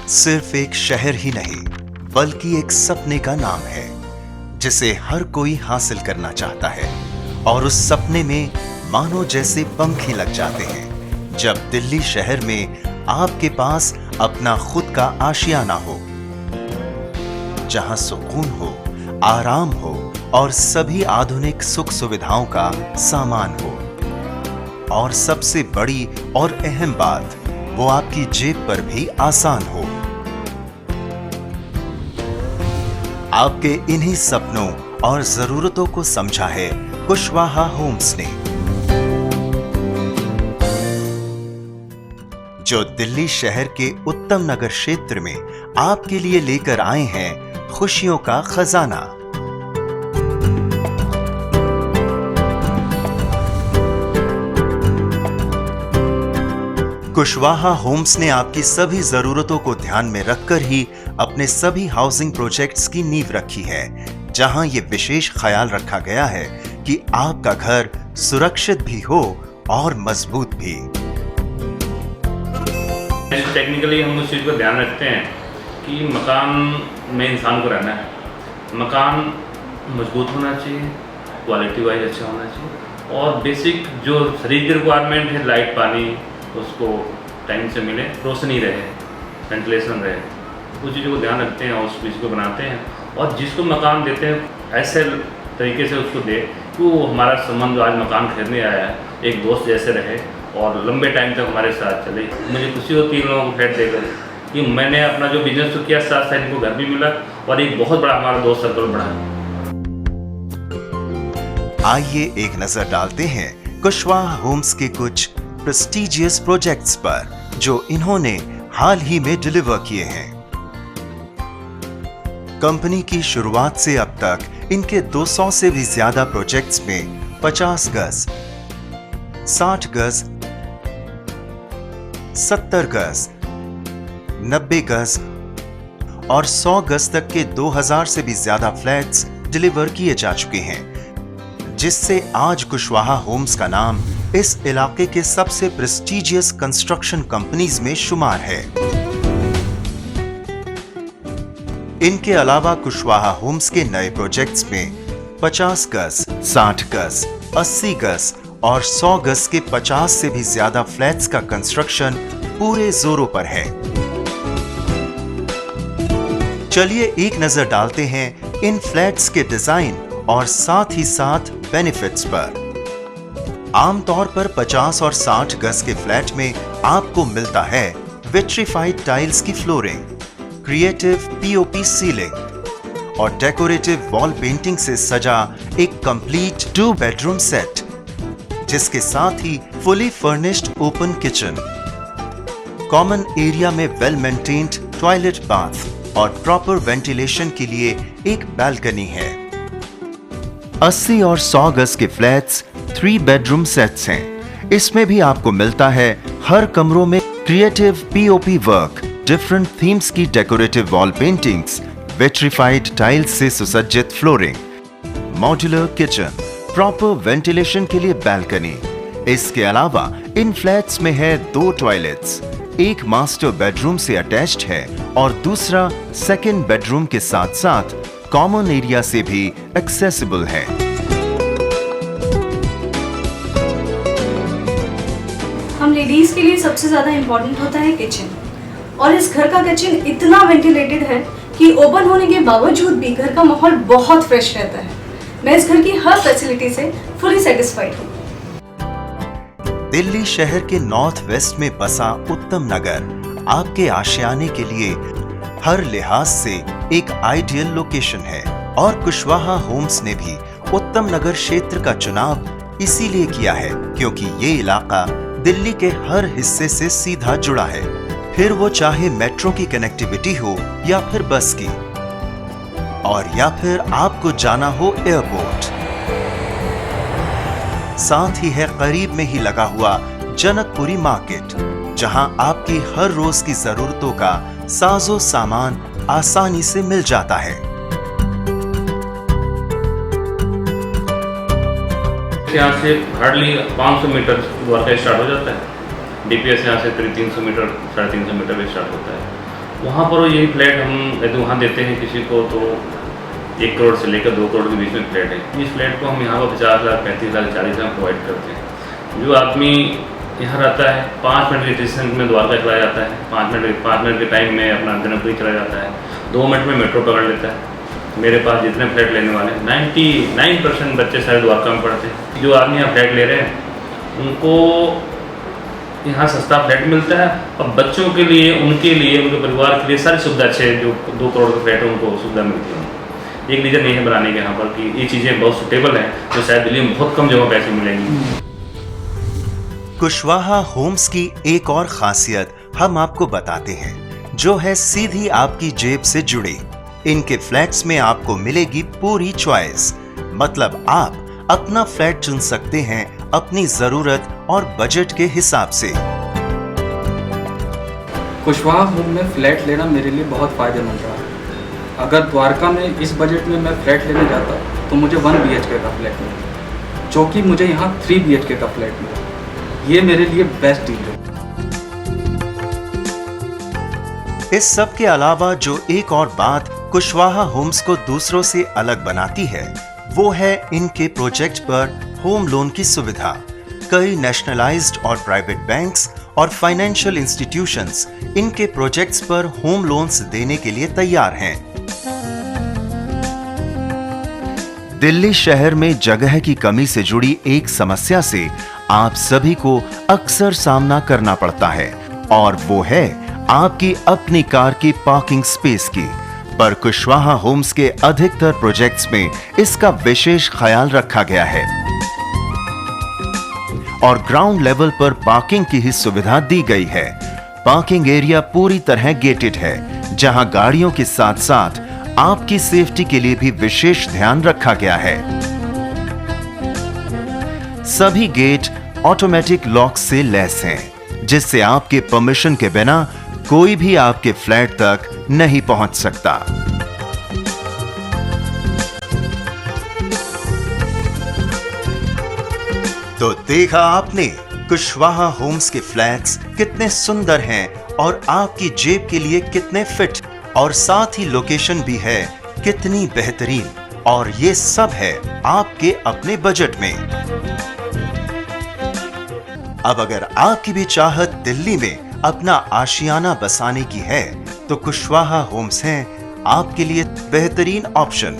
सिर्फ एक शहर ही नहीं बल्कि एक सपने का नाम है जिसे हर कोई हासिल करना चाहता है और उस सपने में मानो जैसे पंख ही लग जाते हैं जब दिल्ली शहर में आपके पास अपना खुद का आशियाना हो, जहां सुकून हो, आराम हो और सभी आधुनिक सुख सुविधाओं का सामान हो। और सबसे बड़ी और अहम बात, वो आपकी जेब पर भी आसान हो। आपके इन्हीं सपनों और जरूरतों को समझा है कुशवाहा होम्स ने, जो दिल्ली शहर के उत्तम नगर क्षेत्र में आपके लिए लेकर आए हैं खुशियों का खजाना। कुशवाहा होम्स ने आपकी सभी जरूरतों को ध्यान में रखकर ही अपने सभी हाउसिंग प्रोजेक्ट्स की नींव रखी है, जहां ये विशेष ख्याल रखा गया है कि आपका घर सुरक्षित भी हो और मजबूत भी। टेक्निकली हम उस चीज़ को ध्यान रखते हैं कि मकान में इंसान को रहना है, मकान मजबूत होना चाहिए, क्वालिटी वाइज अच्छा होना चाहिए और बेसिक जो शरीर की रिक्वायरमेंट है, लाइट पानी उसको टाइम से मिले, रोशनी रहे, वेंटिलेशन रहे, उस चीज़ों को ध्यान रखते हैं और उस चीज़ को बनाते हैं। और जिसको मकान देते हैं ऐसे तरीके से उसको दे कि वो हमारा संबंध जो आज मकान खरीदने आया है एक दोस्त जैसे रहे और लंबे टाइम तक हमारे साथ चले। मुझे खुशी होती है इन लोगों को फ्लैट देकर कि मैंने अपना जो बिजनेस तो किया, साथ साथ इनको घर भी मिला और एक बहुत बड़ा हमारा दोस्त सर्कल बढ़ा। आइए एक नजर डालते हैं कुशवाहा होम्स के कुछ प्रेस्टिजियस प्रोजेक्ट्स पर जो इन्होंने हाल ही में डिलीवर किए हैं। कंपनी की शुरुआत से अब तक इनके 200 से भी ज्यादा प्रोजेक्ट्स में 50 गज, 60 गज, 70 गज, 90 गज और 100 गज तक के 2000 से भी ज्यादा फ्लैट्स डिलीवर किए जा चुके हैं, जिससे आज कुशवाहा होम्स का नाम इस इलाके के सबसे प्रेस्टिजियस कंस्ट्रक्शन कंपनीज में शुमार है। इनके अलावा कुशवाहा होम्स के नए प्रोजेक्ट्स में 50 गज, 60 गज, 80 गज और 100 गज के 50 से भी ज्यादा फ्लैट्स का कंस्ट्रक्शन पूरे जोरों पर है। चलिए एक नजर डालते हैं इन फ्लैट्स के डिजाइन और साथ ही साथ बेनिफिट्स पर। आमतौर पर 50 और 60 गज के फ्लैट में आपको मिलता है विट्रीफाइड टाइल्स की फ्लोरिंग, क्रिएटिव पीओपी सीलिंग और डेकोरेटिव वॉल पेंटिंग से सजा एक कंप्लीट 2 बेडरूम सेट, जिसके साथ ही fully furnished open kitchen, common area में वेल मेंटेन्ड टॉयलेट, बाथ और प्रॉपर वेंटिलेशन के लिए एक बालकनी है। 80 और 100 गज के फ्लैट्स 3 बेडरूम सेट्स हैं। इसमें भी आपको मिलता है हर कमरों में creative POP work, different themes की decorative wall paintings, vitrified tiles से सुसज्जित flooring, modular kitchen, proper ventilation के लिए बालकनी। इसके अलावा इन फ्लैट्स में है 2 टॉयलेट्स, एक मास्टर बेडरूम से अटैच्ड है और दूसरा सेकेंड बेडरूम के साथ साथ कॉमन एरिया से भी एक्सेसिबल है। हम लेडीज के लिए सबसे ज्यादा इम्पोर्टेंट होता है किचन, और इस घर का किचन इतना वेंटिलेटेड है कि ओपन होने के बावजूद भी घर का माहौल बहुत फ्रेश रहता है। मैं इस घर की हर फैसिलिटी से फुली सेटिस्फाइड हूँ। दिल्ली शहर के नॉर्थ वेस्ट में बसा उत्तम नगर आपके आशियाने के लिए हर लिहाज से एक आइडियल लोकेशन है और कुशवाहा होम्स ने भी उत्तम नगर क्षेत्र का चुनाव इसीलिए किया है क्योंकि ये इलाका दिल्ली के हर हिस्से से सीधा जुड़ा है, फिर वो चाहे मेट्रो की कनेक्टिविटी हो या फिर बस की, और या फिर आपको जाना हो एयरपोर्ट। साथ ही है करीब में ही लगा हुआ जनकपुरी मार्केट, जहां आपकी हर रोज की जरूरतों का साजो सामान आसानी से मिल जाता है। यहाँ से हार्डली 500 मीटर वर्क स्टार्ट हो जाता है। डीपीएस यहाँ से 300 मीटर 350 मीटर भी स्टार्ट होता है वहाँ पर यही फ्लैट हम यदि वहाँ देते हैं किसी को तो 1 करोड़ से लेकर 2 करोड़ के बीच में फ्लैट है। इस फ्लैट को हम यहाँ पर 50 लाख, 35 लाख, 40 लाख प्रोवाइड करते हैं। जो आदमी यहाँ रहता है 5 मिनट के डिस्टेंस में द्वारका चला जाता है, 5 मिनट के टाइम में अपना जनकपुरी चला जाता है, 2 मिनट में मेट्रो पकड़ लेता है। मेरे पास जितने फ्लैट लेने वाले 99% बच्चे सारे द्वारका में पढ़ते हैं। जो आदमी यहाँ फ्लैट ले रहे हैं उनको यहाँ सस्ता फ्लैट मिलता है और बच्चों के लिए, उनके परिवार के लिए सारी सुविधा अच्छे, जो 2 करोड़ के फ्लैट है उनको सुविधा मिलती है। एक रीज़न नहीं है बनाने के यहाँ पर कि ये चीज़ें बहुत सुटेबल हैं, जो शायद दिल्ली में बहुत कम जगह पैसे मिलेंगी। कुशवाहा होम्स की एक और खासियत हम आपको बताते हैं, जो है सीधी आपकी जेब से जुड़ी। इनके फ्लैट्स में आपको मिलेगी पूरी चॉइस, मतलब आप अपना फ्लैट चुन सकते हैं अपनी जरूरत और बजट के हिसाब से। कुशवाहा होम में फ्लैट लेना मेरे लिए बहुत फायदेमंद रहा। अगर द्वारका में इस बजट में मैं फ्लैट लेने जाता तो मुझे 1 BHK का फ्लैट मिला, जो कि मुझे यहाँ 3 BHK का फ्लैट मिला। ये मेरे लिए बेस्ट डील है। इस सब के अलावा जो एक और बात कुशवाहा होम्स को दूसरों से अलग बनाती है, वो है इनके प्रोजेक्ट पर होम लोन की सुविधा। कई नेशनलाइज्ड और प्राइवेट बैंक्स और फाइनेंशियल इंस्टीट्यूशंस इनके प्रोजेक्ट्स पर होम लोन्स देने के लिए तैयार हैं। दिल्ली शहर में जगह की कमी से जुड़ी एक समस्या से आप सभी को अक्सर सामना करना पड़ता है, और वो है आपकी अपनी कार की पार्किंग स्पेस की। पर कुशवाहा होम्स के अधिकतर प्रोजेक्ट्स में इसका विशेष ख्याल रखा गया है और ग्राउंड लेवल पर पार्किंग की ही सुविधा दी गई है। पार्किंग एरिया पूरी तरह गेटेड है, जहां गाड़ियों के साथ साथ आपकी सेफ्टी के लिए भी विशेष ध्यान रखा गया है। सभी गेट ऑटोमेटिक लॉक से लैस हैं, जिससे आपके परमिशन के बिना कोई भी आपके फ्लैट तक नहीं पहुंच सकता। तो देखा आपने कुशवाहा होम्स के फ्लैट्स कितने सुंदर हैं और आपकी जेब के लिए कितने फिट, और साथ ही लोकेशन भी है कितनी बेहतरीन, और ये सब है आपके अपने बजट में। अब अगर आपकी भी चाहत दिल्ली में अपना आशियाना बसाने की है तो कुशवाहा होम्स हैं आपके लिए बेहतरीन ऑप्शन।